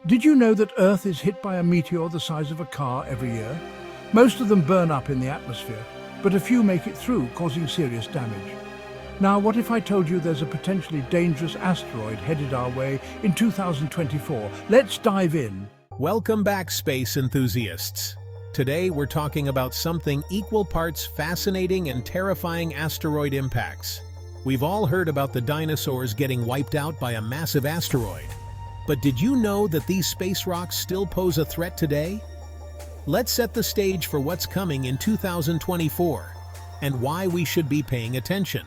Did you know that Earth is hit by a meteor the size of a car every year? Most of them burn up in the atmosphere, but a few make it through, causing serious damage. Now, what if I told you there's a potentially dangerous asteroid headed our way in 2024? Let's dive in. Welcome back, space enthusiasts. Today we're talking about something equal parts fascinating and terrifying: asteroid impacts. We've all heard about the dinosaurs getting wiped out by a massive asteroid. But did you know that these space rocks still pose a threat today? Let's set the stage for what's coming in 2024 and why we should be paying attention.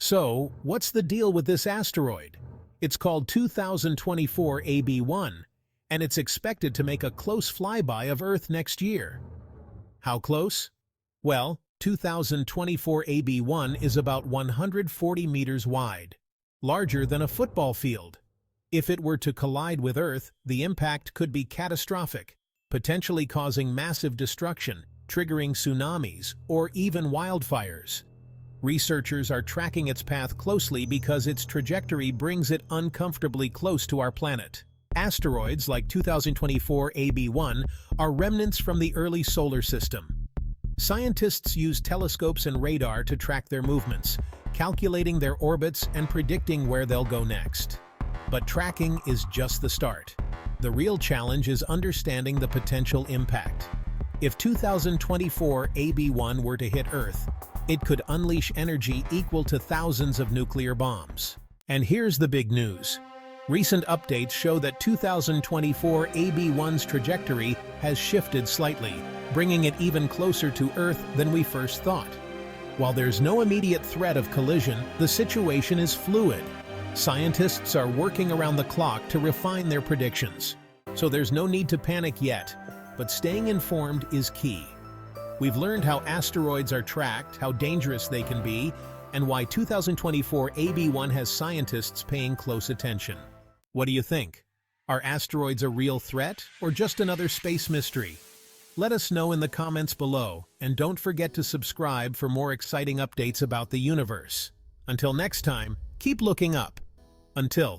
So, what's the deal with this asteroid? It's called 2024 AB1, and it's expected to make a close flyby of Earth next year. How close? Well, 2024 AB1 is about 140 meters wide, larger than a football field. If it were to collide with Earth, the impact could be catastrophic, potentially causing massive destruction, triggering tsunamis, or even wildfires. Researchers are tracking its path closely because its trajectory brings it uncomfortably close to our planet. Asteroids like 2024 AB1 are remnants from the early solar system. Scientists use telescopes and radar to track their movements, calculating their orbits and predicting where they'll go next. But tracking is just the start. The real challenge is understanding the potential impact. If 2024 AB1 were to hit Earth, it could unleash energy equal to thousands of nuclear bombs. And here's the big news. Recent updates show that 2024 AB1's trajectory has shifted slightly, bringing it even closer to Earth than we first thought. While there's no immediate threat of collision, the situation is fluid. Scientists are working around the clock to refine their predictions. So there's no need to panic yet, but staying informed is key. We've learned how asteroids are tracked, how dangerous they can be, and why 2024 AB1 has scientists paying close attention. What do you think? Are asteroids a real threat or just another space mystery? Let us know in the comments below, and don't forget to subscribe for more exciting updates about the universe. Until next time, keep looking up. Until